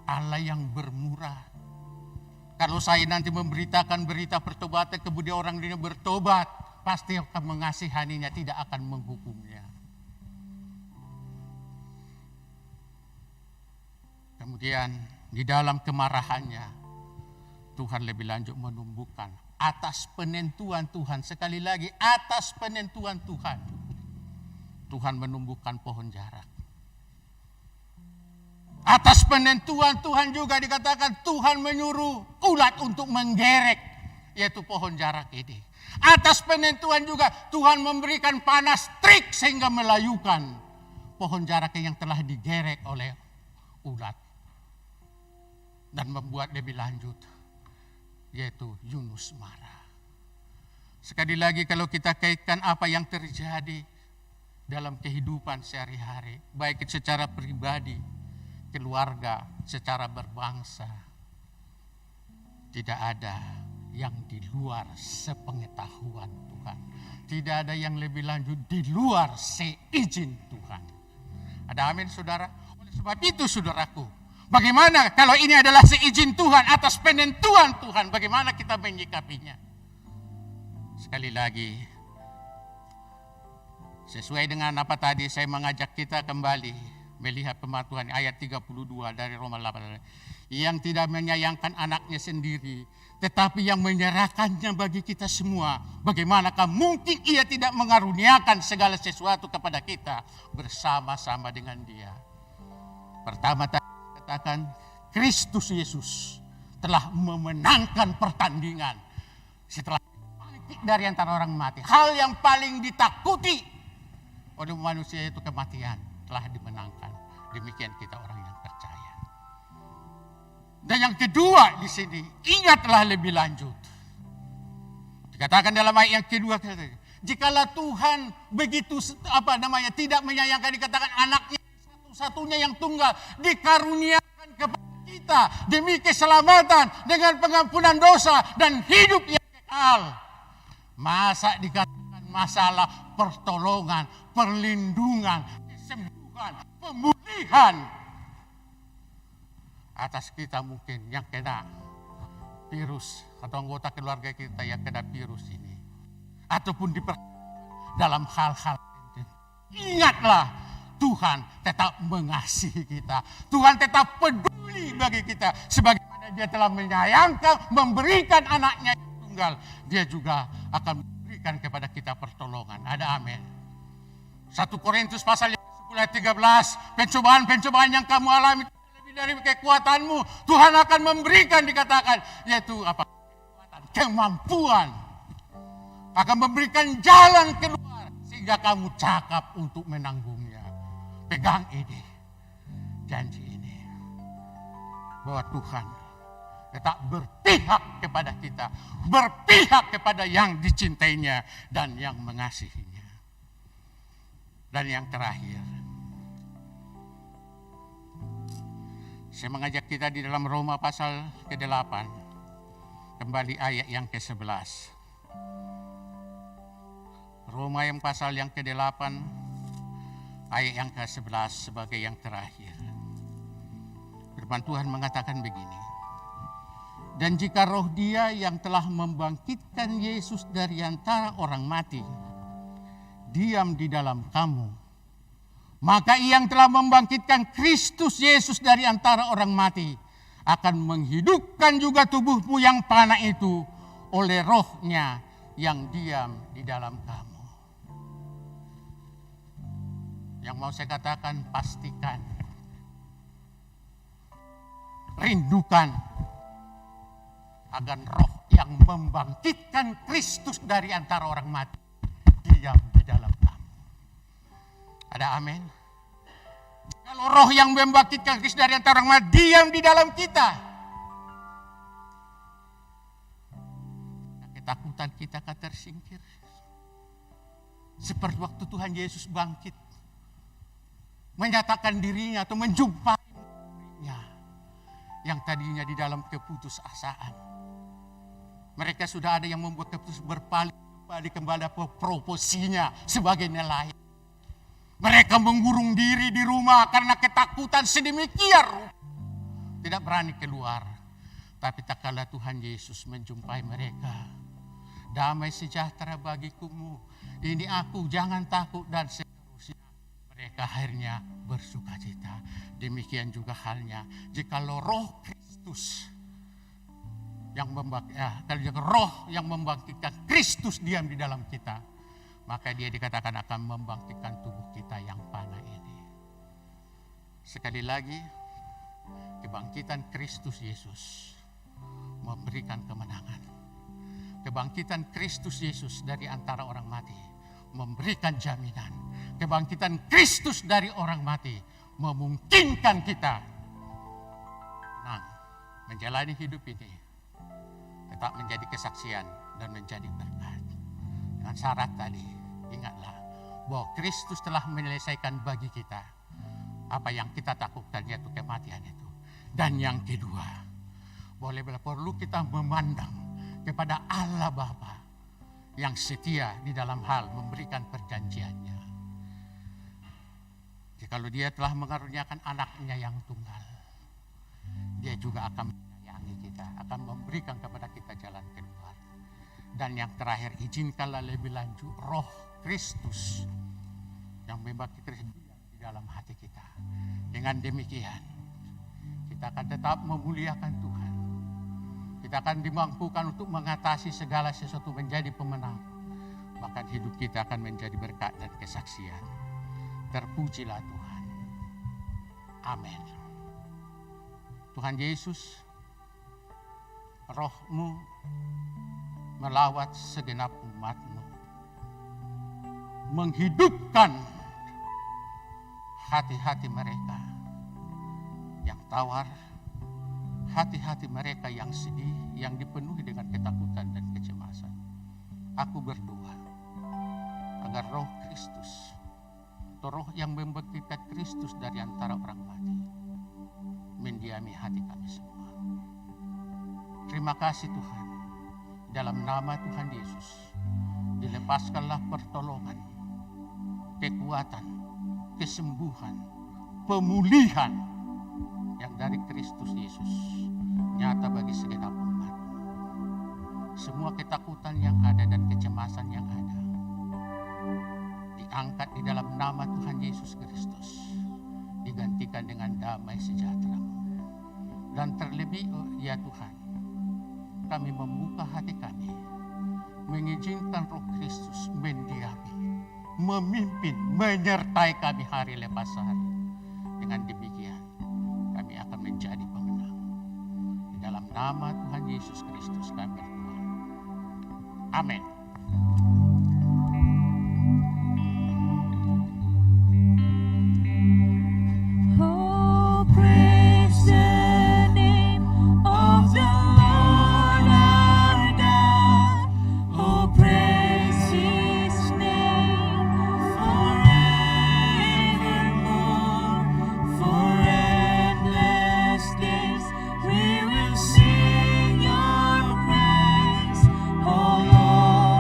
Allah yang bermurah. Kalau saya nanti memberitakan berita pertobatan, kemudian orang ini bertobat, pasti akan mengasihaninya, tidak akan menghukumnya. Kemudian di dalam kemarahannya, Tuhan lebih lanjut menumbuhkan atas penentuan Tuhan. Sekali lagi, atas penentuan Tuhan, Tuhan menumbuhkan pohon jarak. Atas penentuan Tuhan juga dikatakan Tuhan menyuruh ulat untuk menggerek, yaitu pohon jarak ini. Atas penentuan juga Tuhan memberikan panas terik sehingga melayukan pohon jarak yang telah digerek oleh ulat. Dan membuat lebih lanjut, yaitu Yunus marah. Sekali lagi kalau kita kaitkan apa yang terjadi dalam kehidupan sehari-hari, baik secara pribadi, keluarga, secara berbangsa, tidak ada yang di luar sepengetahuan Tuhan. Tidak ada yang lebih lanjut di luar seizin Tuhan. Ada amin saudara? Oleh sebab itu saudaraku, bagaimana kalau ini adalah seizin Tuhan, atas penentuan Tuhan, bagaimana kita menyikapinya? Sekali lagi, sesuai dengan apa tadi saya mengajak kita kembali melihat pematuhan ayat 32 dari Roma 8. Yang tidak menyayangkan anaknya sendiri, tetapi yang menyerahkannya bagi kita semua. Bagaimanakah mungkin ia tidak mengaruniakan segala sesuatu kepada kita bersama-sama dengan dia? Pertama tadi katakan, Kristus Yesus telah memenangkan pertandingan setelah bangkit dari antara orang mati. Hal yang paling ditakuti oleh manusia itu kematian telah dimenangkan. Demikian kita orang yang percaya. Dan yang kedua di sini, ingatlah lebih lanjut. Dikatakan dalam ayat yang kedua, jikalau Tuhan begitu tidak menyayangkan, dikatakan anaknya satu-satunya yang tunggal dikaruniakan kepada kita demi keselamatan dengan pengampunan dosa dan hidup yang kekal. Masa dikatakan masalah pertolongan, perlindungan, kesembuhan, pemulihan atas kita mungkin yang kena virus atau anggota keluarga kita yang kena virus ini, ataupun dalam hal-hal itu. Ingatlah, Tuhan tetap mengasihi kita. Tuhan tetap peduli bagi kita. Sebagaimana dia telah menyayangkan, memberikan anaknya yang tunggal, dia juga akan memberikan kepada kita pertolongan. Ada amin. 1 Korintus pasal 10 ayat 13, pencobaan-pencobaan yang kamu alami lebih dari kekuatanmu, Tuhan akan memberikan, dikatakan, yaitu apa? Kemampuan. Akan memberikan jalan keluar sehingga kamu cakap untuk menanggungnya. Pegang ini, janji ini, bahwa Tuhan tetap berpihak kepada kita, berpihak kepada yang dicintainya dan yang mengasihinya. Dan yang terakhir, saya mengajak kita di dalam Roma pasal ke-8, kembali ayat yang ke-11. Roma yang pasal yang ke-8, ayat yang ke-11 sebagai yang terakhir. Firman Tuhan mengatakan begini. Dan jika roh Dia yang telah membangkitkan Yesus dari antara orang mati diam di dalam kamu, maka Ia yang telah membangkitkan Kristus Yesus dari antara orang mati akan menghidupkan juga tubuhmu yang panah itu oleh roh-Nya yang diam di dalam kamu. Yang mau saya katakan, pastikan, rindukan agar roh yang membangkitkan Kristus dari antara orang mati diam di dalam kamu. Ada amin? Kalau roh yang membangkitkan Kristus dari antara orang mati diam di dalam kita, ketakutan kita akan tersingkir. Seperti waktu Tuhan Yesus bangkit, menyatakan dirinya atau menjumpainya yang tadinya di dalam keputusasaan. Mereka sudah ada yang membuat keputusan berpaling kembali proposinya sebagai nelayan. Mereka mengurung diri di rumah karena ketakutan sedemikian rupa. Tidak berani keluar. Tapi tak kala Tuhan Yesus menjumpai mereka. Damai sejahtera bagikumu. Ini aku, jangan takut, dan seterusnya. Mereka akhirnya bersukacita. Demikian juga halnya jikalau Roh Kristus yang membangkitkan Kristus diam di dalam kita, maka dia dikatakan akan membangkitkan tubuh kita yang fana ini. Sekali lagi, kebangkitan Kristus Yesus memberikan kemenangan. Kebangkitan Kristus Yesus dari antara orang mati memberikan jaminan. Kebangkitan Kristus dari orang mati memungkinkan kita menjalani hidup ini tetap menjadi kesaksian dan menjadi berkat. Dengan syarat tadi, ingatlah bahwa Kristus telah menyelesaikan bagi kita apa yang kita takutkan, yaitu kematian itu. Dan yang kedua, perlu kita memandang kepada Allah Bapa yang setia di dalam hal memberikan perjanjiannya. Jikalau dia telah mengaruniakan anaknya yang tunggal, dia juga akan menyayangi kita, akan memberikan kepada kita jalan keluar. Dan yang terakhir, izinkanlah lebih lanjut Roh Kristus yang membangkitkan di dalam hati kita. Dengan demikian, kita akan tetap memuliakan Tuhan. Kita akan dimampukan untuk mengatasi segala sesuatu, menjadi pemenang. Bahkan hidup kita akan menjadi berkat dan kesaksian. Terpujilah Tuhan. Amin. Tuhan Yesus, Roh-Mu melawat segenap umat-Mu, menghidupkan hati-hati mereka yang tawar, hati-hati mereka yang sedih, yang dipenuhi dengan ketakutan dan kecemasan. Aku berdoa agar Roh Kristus, Roh yang membangkitkan Kristus dari antara orang mati, mendiami hati kami semua. Terima kasih Tuhan. Dalam nama Tuhan Yesus, dilepaskanlah pertolongan, kekuatan, kesembuhan, pemulihan yang dari Kristus Yesus nyata bagi segenap umat. Semua ketakutan yang ada dan kecemasan yang ada diangkat di dalam nama Tuhan Yesus Kristus, digantikan dengan damai sejahtera. Dan terlebih, ya Tuhan, kami membuka hati kami, mengizinkan Roh Kristus mendiami, memimpin, menyertai kami hari lepas hari. Dengan demikian, kami akan menjadi pemenang. Di dalam nama Tuhan Yesus Kristus kami berdoa. Amin. We will sing your praise, oh Lord.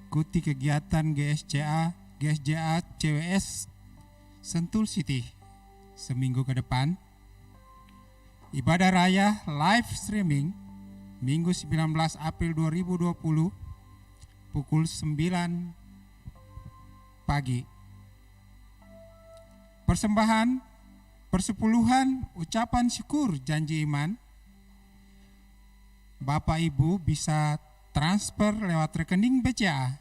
mengikuti kegiatan GSJA CWS Sentul City seminggu ke depan. Ibadah raya live streaming Minggu 19 April 2020 pukul 9 pagi. Persembahan, persepuluhan, ucapan syukur, janji iman. Bapak Ibu bisa transfer lewat rekening BCA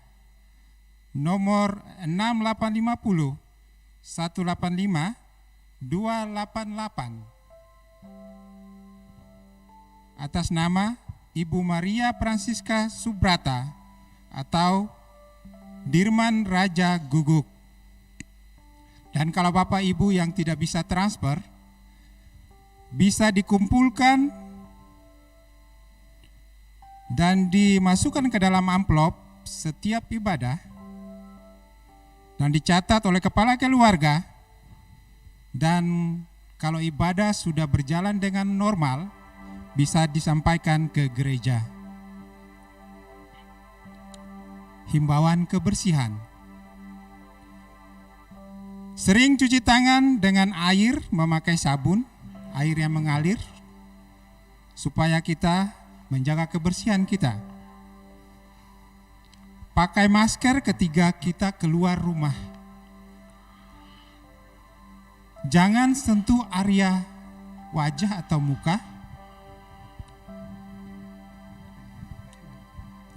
nomor 6850 185 288 atas nama Ibu Maria Francisca Subrata atau Dirman Raja Guguk. Dan kalau Bapak Ibu yang tidak bisa transfer, bisa dikumpulkan dan dimasukkan ke dalam amplop setiap ibadah dan dicatat oleh kepala keluarga. Dan kalau ibadah sudah berjalan dengan normal, bisa disampaikan ke gereja. Himbauan kebersihan. Sering cuci tangan dengan air, memakai sabun, air yang mengalir, supaya kita menjaga kebersihan kita. Pakai masker ketika kita keluar rumah. Jangan sentuh area wajah atau muka.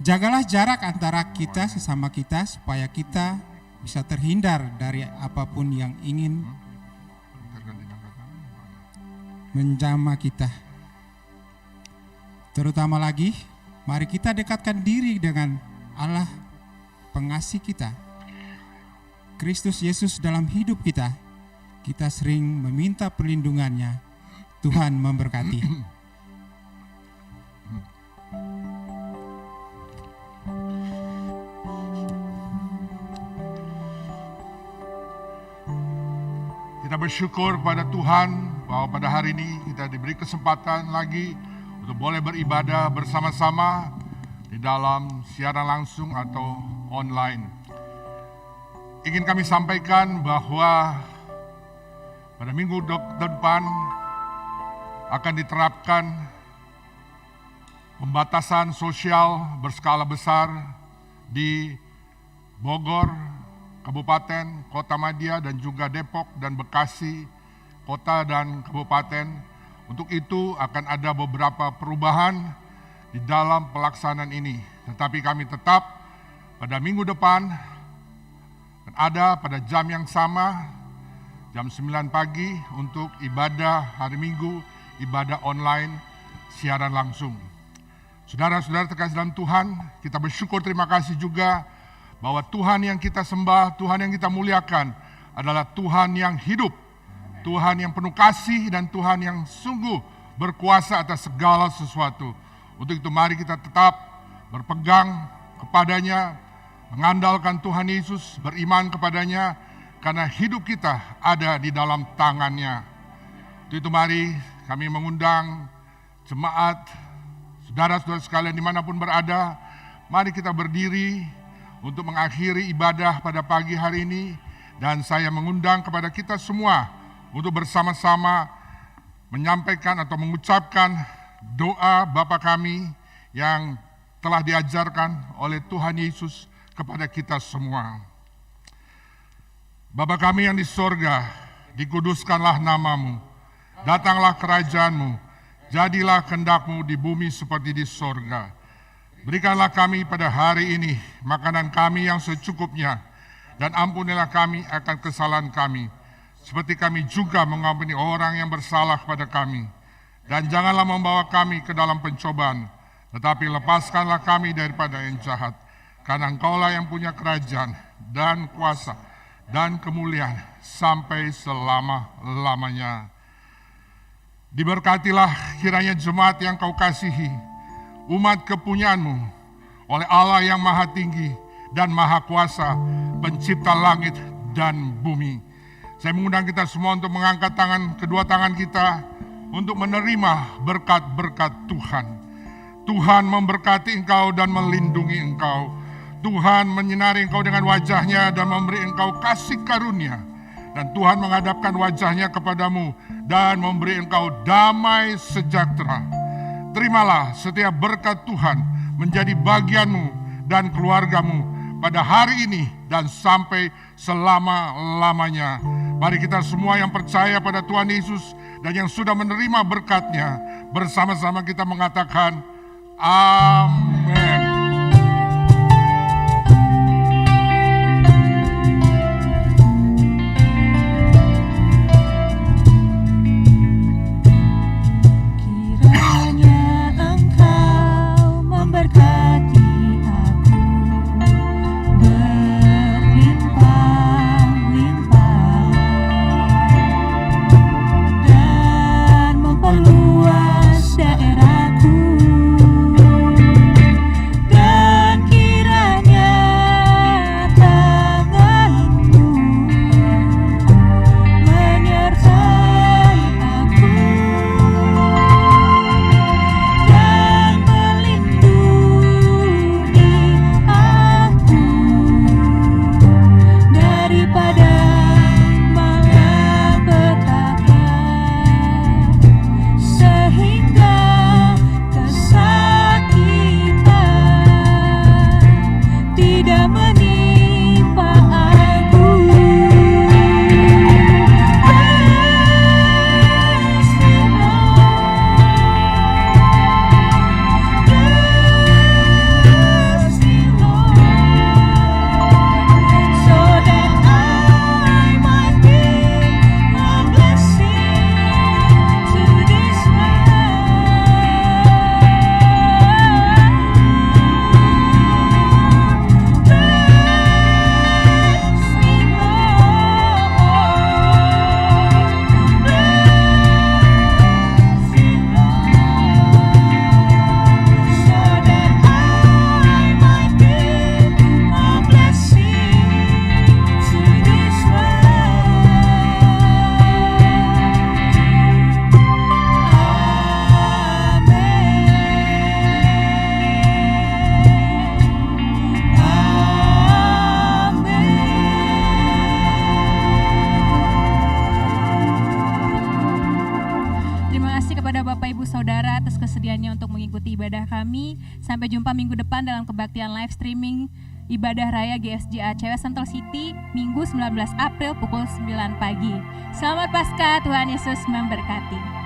Jagalah jarak antara kita sesama kita supaya kita bisa terhindar dari apapun yang ingin menjamah kita. Terutama lagi, mari kita dekatkan diri dengan Allah pengasih kita. Kristus Yesus dalam hidup kita, kita sering meminta perlindungannya. Tuhan memberkati. Kita bersyukur kepada Tuhan bahwa pada hari ini kita diberi kesempatan lagi untuk boleh beribadah bersama-sama di dalam siaran langsung atau online. Ingin kami sampaikan bahwa pada minggu depan akan diterapkan pembatasan sosial berskala besar di Bogor, Kabupaten, Kota Madia, dan juga Depok dan Bekasi, Kota dan Kabupaten. Untuk itu akan ada beberapa perubahan di dalam pelaksanaan ini. Tetapi kami tetap pada minggu depan dan ada pada jam yang sama, jam 9 pagi untuk ibadah hari Minggu, ibadah online, siaran langsung. Saudara-saudara terkasih dalam Tuhan, kita bersyukur, terima kasih juga bahwa Tuhan yang kita sembah, Tuhan yang kita muliakan adalah Tuhan yang hidup, Tuhan yang penuh kasih, dan Tuhan yang sungguh berkuasa atas segala sesuatu. Untuk itu mari kita tetap berpegang kepadanya, mengandalkan Tuhan Yesus, beriman kepadanya, karena hidup kita ada di dalam tangannya. Untuk itu mari kami mengundang jemaat, saudara-saudara sekalian dimanapun berada, mari kita berdiri untuk mengakhiri ibadah pada pagi hari ini. Dan saya mengundang kepada kita semua untuk bersama-sama menyampaikan atau mengucapkan doa Bapa kami yang telah diajarkan oleh Tuhan Yesus kepada kita semua. Bapa kami yang di sorga, dikuduskanlah namamu, datanglah kerajaanmu, jadilah kehendak-mu di bumi seperti di sorga. Berikanlah kami pada hari ini makanan kami yang secukupnya, dan ampunilah kami akan kesalahan kami, seperti kami juga mengampuni orang yang bersalah kepada kami. Dan janganlah membawa kami ke dalam pencobaan, tetapi lepaskanlah kami daripada yang jahat. Karena Engkaulah yang punya kerajaan dan kuasa dan kemuliaan sampai selama-lamanya. Diberkatilah kiranya jemaat yang Kau kasihi, umat kepunyaanmu, oleh Allah yang maha tinggi dan maha kuasa, pencipta langit dan bumi. Saya mengundang kita semua untuk mengangkat kedua tangan kita untuk menerima berkat-berkat Tuhan. Tuhan memberkati engkau dan melindungi engkau. Tuhan menyinari engkau dengan wajah-Nya dan memberi engkau kasih karunia. Dan Tuhan menghadapkan wajah-Nya kepadamu dan memberi engkau damai sejahtera. Terimalah setiap berkat Tuhan menjadi bagianmu dan keluargamu pada hari ini dan sampai selama-lamanya. Mari kita semua yang percaya pada Tuhan Yesus dan yang sudah menerima berkat-Nya, bersama-sama kita mengatakan, amin. kesediaannya untuk mengikuti ibadah kami. Sampai jumpa minggu depan dalam kebaktian live streaming Ibadah Raya GSJA Cewek Sentul City, Minggu 19 April pukul 9 pagi. Selamat Paskah, Tuhan Yesus memberkati.